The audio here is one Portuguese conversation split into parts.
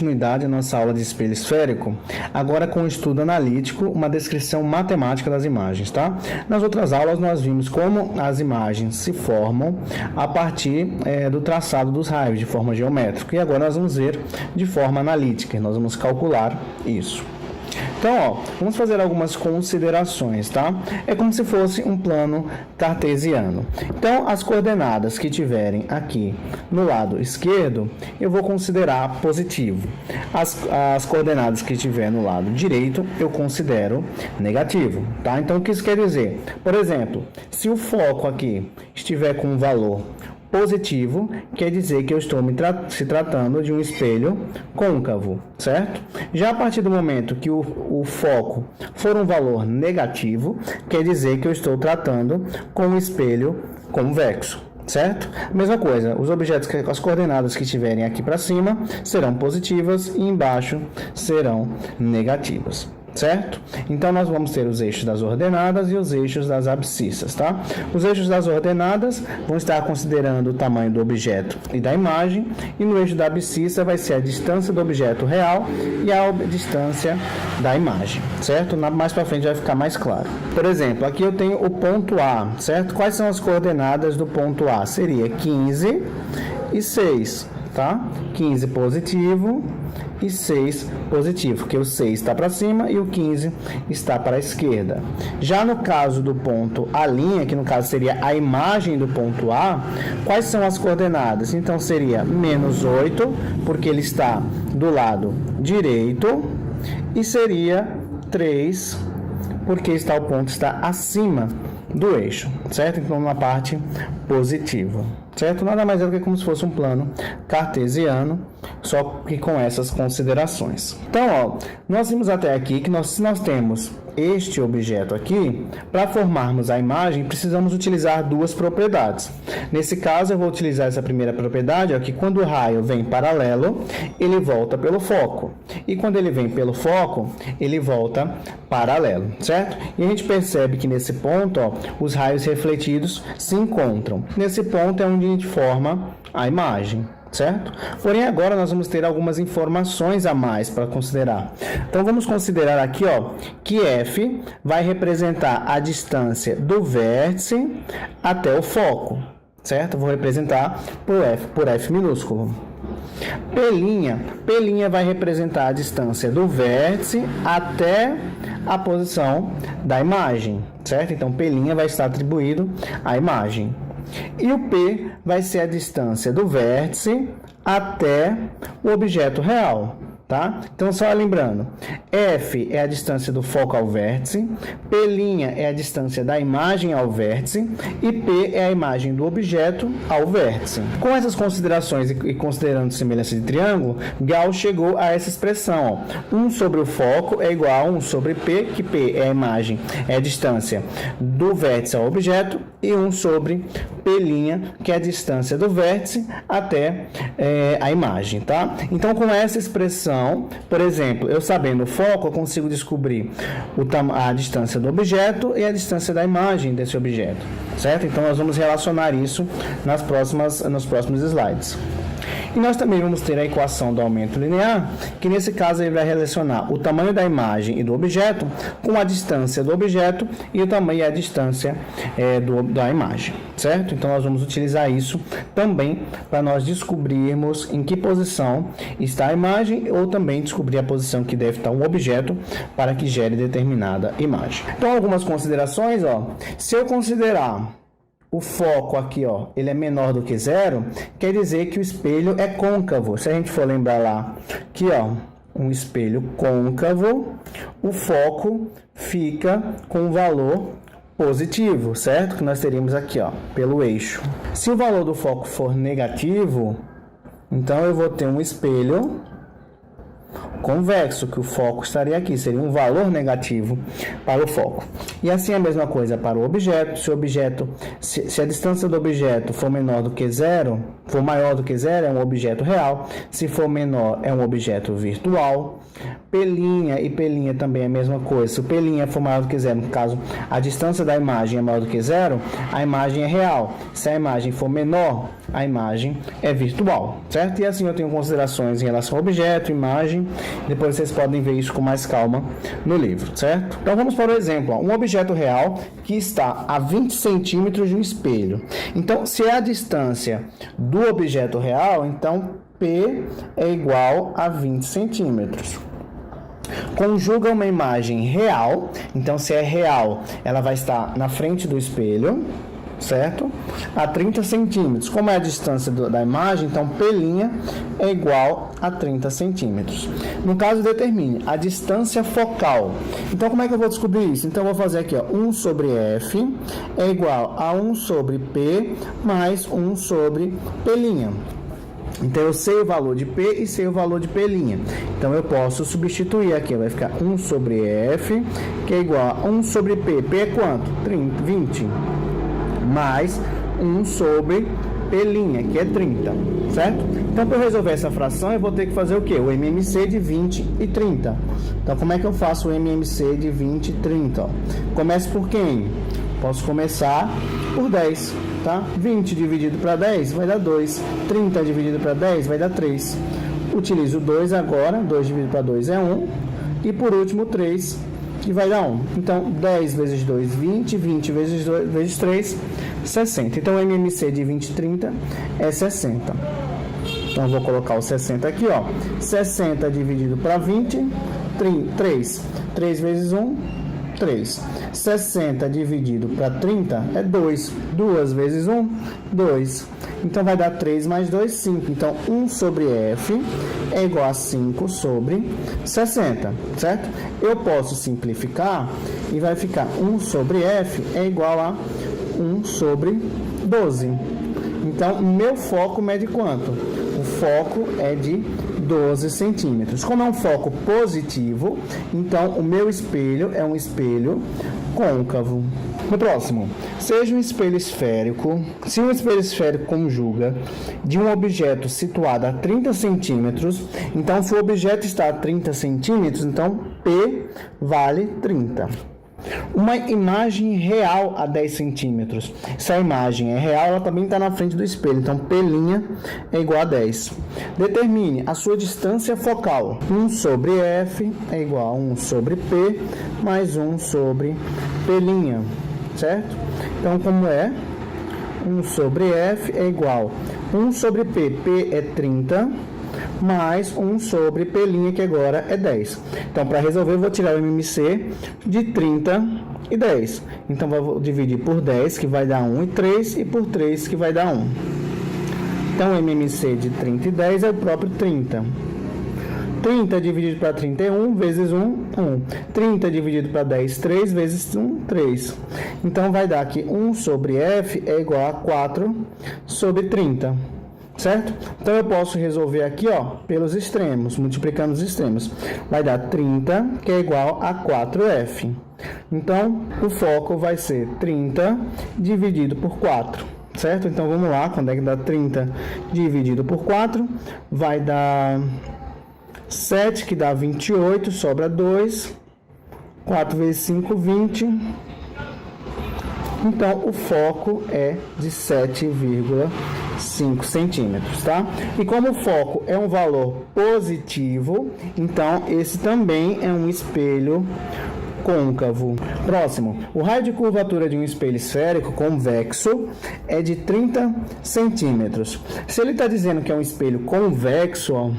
Continuidade na nossa aula de espelho esférico, agora com um estudo analítico, uma descrição matemática das imagens, tá? Nas outras aulas nós vimos como as imagens se formam a partir do traçado dos raios de forma geométrica, e agora nós vamos ver de forma analítica, nós vamos calcular isso. Então, vamos fazer algumas considerações, tá? É como se fosse um plano cartesiano. Então, as coordenadas que tiverem aqui no lado esquerdo, eu vou considerar positivo. As coordenadas que tiver no lado direito, eu considero negativo, tá? Então, o que isso quer dizer? Por exemplo, se o foco aqui estiver com um valor positivo, quer dizer que eu estou se tratando de um espelho côncavo, certo? Já a partir do momento que o foco for um valor negativo, quer dizer que eu estou tratando com um espelho convexo, certo? Mesma coisa, os objetos, as coordenadas que estiverem aqui para cima serão positivas e embaixo serão negativas. Certo? Então, nós vamos ter os eixos das ordenadas e os eixos das abscissas, tá? Os eixos das ordenadas vão estar considerando o tamanho do objeto e da imagem, e no eixo da abscissa vai ser a distância do objeto real e a distância da imagem, certo? Mais para frente vai ficar mais claro. Por exemplo, aqui eu tenho o ponto A, certo? Quais são as coordenadas do ponto A? Seria 15 e 6, tá? 15 positivo e 6 positivo, porque o 6 está para cima e o 15 está para a esquerda. Já no caso do ponto A', que no caso seria a imagem do ponto A, quais são as coordenadas? Então seria menos 8, porque ele está do lado direito, e seria 3, porque o ponto está acima do eixo, certo? Então, na parte positiva, certo? Nada mais é do que como se fosse um plano cartesiano, só que com essas considerações. Então, ó, nós vimos até aqui que se nós temos este objeto aqui, para formarmos a imagem, precisamos utilizar duas propriedades. Nesse caso, eu vou utilizar essa primeira propriedade, ó, que quando o raio vem paralelo, ele volta pelo foco. E quando ele vem pelo foco, ele volta paralelo, certo? E a gente percebe que nesse ponto, ó, os raios refletidos se encontram. Nesse ponto é onde a gente forma a imagem, certo? Porém, agora nós vamos ter algumas informações a mais para considerar. Então, vamos considerar aqui, ó, que F vai representar a distância do vértice até o foco, certo? Vou representar por F minúsculo. P' vai representar a distância do vértice até a posição da imagem, certo? Então, P' vai estar atribuído à imagem. E o P vai ser a distância do vértice até o objeto real, tá? Então, só lembrando, F é a distância do foco ao vértice, P' é a distância da imagem ao vértice e P é a imagem do objeto ao vértice. Com essas considerações e considerando semelhança de triângulo, Gauss chegou a essa expressão, ó. 1 sobre o foco é igual a 1 sobre P, que P é a imagem, é a distância do vértice ao objeto, e 1 sobre P', que é a distância do vértice até a imagem, tá? Então, com essa expressão, por exemplo, eu sabendo o foco, eu consigo descobrir a distância do objeto e a distância da imagem desse objeto, certo? Então, nós vamos relacionar isso nos próximos slides. E nós também vamos ter a equação do aumento linear, que nesse caso ele vai relacionar o tamanho da imagem e do objeto com a distância do objeto e o tamanho e a distância da imagem, certo? Então, nós vamos utilizar isso também para nós descobrirmos em que posição está a imagem, ou também descobrir a posição que deve estar um objeto para que gere determinada imagem. Então, algumas considerações, ó. Se eu considerar o foco aqui, ó, ele é menor do que 0, quer dizer que o espelho é côncavo. Se a gente for lembrar lá, aqui, ó, um espelho côncavo, o foco fica com um valor positivo, certo? Que nós teríamos aqui, ó, pelo eixo. Se o valor do foco for negativo, então eu vou ter um espelho convexo, que o foco estaria aqui, seria um valor negativo para o foco. E assim a mesma coisa para o objeto. Se a distância do objeto for menor do que zero, for maior do que zero, é um objeto real. Se for menor, é um objeto virtual. Pelinha e pelinha também é a mesma coisa. Se o pelinha for maior do que zero, no caso, a distância da imagem é maior do que zero, a imagem é real. Se a imagem for menor, a imagem é virtual, certo? E assim eu tenho considerações em relação ao objeto, imagem, depois vocês podem ver isso com mais calma no livro, certo? Então vamos para o exemplo, um objeto real que está a 20 centímetros de um espelho. Então, se é a distância do objeto real, então P é igual a 20 centímetros. Conjuga uma imagem real, então se é real, ela vai estar na frente do espelho, certo? A 30 centímetros. Como é a distância da imagem, então P' é igual a 30 centímetros. No caso, determine a distância focal. Então, como é que eu vou descobrir isso? Então, eu vou fazer aqui, ó, 1 sobre F é igual a 1 sobre P mais 1 sobre P'. Então, eu sei o valor de P e sei o valor de P'. Então, eu posso substituir aqui. Vai ficar 1 sobre F, que é igual a 1 sobre P. P é quanto? 30, 20. Mais 1 sobre P', que é 30, certo? Então, para eu resolver essa fração, eu vou ter que fazer o quê? O MMC de 20 e 30. Então, como é que eu faço o MMC de 20 e 30? Ó, começo por quem? Posso começar por 10, tá? 20 dividido para 10 vai dar 2. 30 dividido para 10 vai dar 3. Utilizo 2 agora. 2 dividido para 2 é 1. E, por último, 3, que vai dar 1. Então, 10 vezes 2, 20. 20 vezes 2 vezes 3, 60. Então, o MMC de 20 e 30 é 60. Então, eu vou colocar o 60 aqui, ó. 60 dividido para 20, 3. 3 vezes 1, 3. 60 dividido para 30 é 2. 2 vezes 1, 2. Então, vai dar 3 mais 2, 5. Então, 1 sobre F é igual a 5 sobre 60, certo? Eu posso simplificar e vai ficar 1 sobre F é igual a 1 sobre 12. Então, meu foco mede quanto? O foco é de 12 centímetros. Como é um foco positivo, então o meu espelho é um espelho côncavo. No próximo, seja um espelho esférico. Se um espelho esférico conjuga de um objeto situado a 30 centímetros, então se o objeto está a 30 centímetros, então P vale 30. Uma imagem real a 10 centímetros. Se a imagem é real, ela também está na frente do espelho. Então, P' é igual a 10. Determine a sua distância focal. 1 sobre F é igual a 1 sobre P mais 1 sobre P'. Certo? Então, como é? 1 sobre F é igual a 1 sobre P. P é 30. Mais 1 sobre P', que agora é 10. Então, para resolver, eu vou tirar o MMC de 30 e 10. Então, vou dividir por 10, que vai dar 1, e 3, e por 3, que vai dar 1. Então, o MMC de 30 e 10 é o próprio 30. 30 dividido para 31 vezes 1, 1. 30 dividido para 10, 3 vezes 1, 3. Então, vai dar que 1 sobre F é igual a 4 sobre 30. Certo? Então, eu posso resolver aqui, ó, pelos extremos, multiplicando os extremos. Vai dar 30, que é igual a 4F. Então, o foco vai ser 30 dividido por 4. Certo? Então, vamos lá. Quando é que dá 30 dividido por 4? Vai dar 7, que dá 28, sobra 2. 4 vezes 5, 20. Então, o foco é de 7,5 centímetros, tá? E como o foco é um valor positivo, então esse também é um espelho côncavo. Próximo, o raio de curvatura de um espelho esférico convexo é de 30 centímetros. Se ele está dizendo que é um espelho convexo, ó,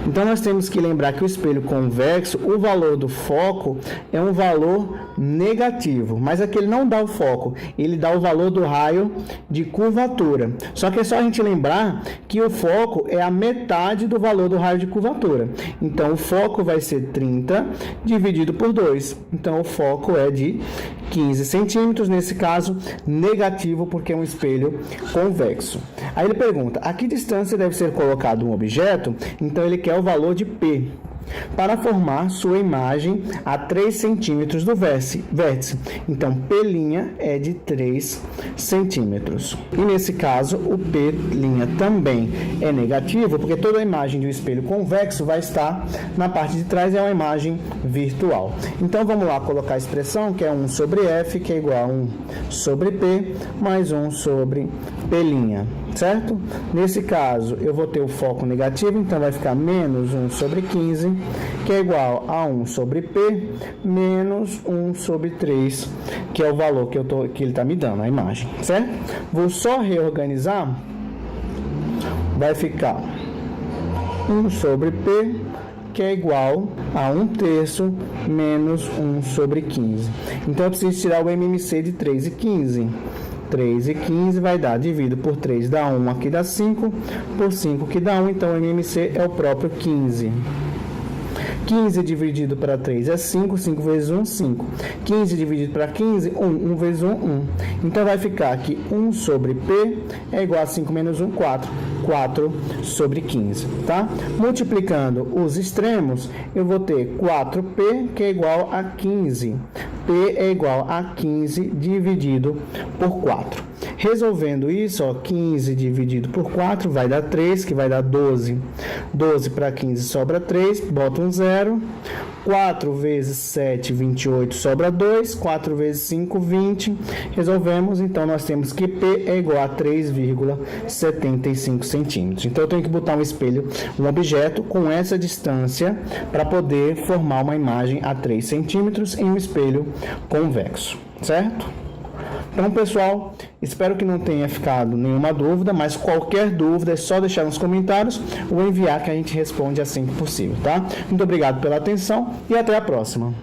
então, nós temos que lembrar que o espelho convexo, o valor do foco é um valor negativo, mas aqui ele não dá o foco, ele dá o valor do raio de curvatura. Só que é só a gente lembrar que o foco é a metade do valor do raio de curvatura. Então, o foco vai ser 30 dividido por 2. Então, o foco é de 15 centímetros, nesse caso, negativo, porque é um espelho convexo. Aí ele pergunta, a que distância deve ser colocado um objeto? Então, ele quer o valor de P, para formar sua imagem a 3 centímetros do vértice. Então, P' é de 3 centímetros. E nesse caso, o P' também é negativo, porque toda a imagem de um espelho convexo vai estar na parte de trás, é uma imagem virtual. Então, vamos lá colocar a expressão, que é 1 sobre F, que é igual a 1 sobre P, mais 1 sobre P', certo? Nesse caso, eu vou ter o foco negativo, então vai ficar menos 1 sobre 15, que é igual a 1 sobre P, menos 1 sobre 3, que é o valor que ele está me dando, a imagem, certo? Vou só reorganizar, vai ficar 1 sobre P, que é igual a 1/3 menos 1 sobre 15. Então, eu preciso tirar o MMC de 3 e 15. 3 e 15 vai dar, dividido por 3 dá 1, aqui dá 5, por 5 que dá 1, então o MMC é o próprio 15. 15 dividido para 3 é 5, 5 vezes 1, 5. 15 dividido para 15, 1, 1 vezes 1, 1. Então, vai ficar aqui 1 sobre P é igual a 5 menos 1, 4. 4 sobre 15, tá? Multiplicando os extremos, eu vou ter 4P, que é igual a 15. P é igual a 15 dividido por 4. Resolvendo isso, ó, 15 dividido por 4 vai dar 3, que vai dar 12. 12 para 15 sobra 3, bota um 0. 4 vezes 7, 28, sobra 2. 4 vezes 5, 20. Resolvemos, então nós temos que P é igual a 3,75 centímetros. Então eu tenho que botar um espelho, um objeto com essa distância para poder formar uma imagem a 3 centímetros em um espelho convexo, certo? Então, pessoal, espero que não tenha ficado nenhuma dúvida, mas qualquer dúvida é só deixar nos comentários ou enviar que a gente responde assim que possível, tá? Muito obrigado pela atenção e até a próxima.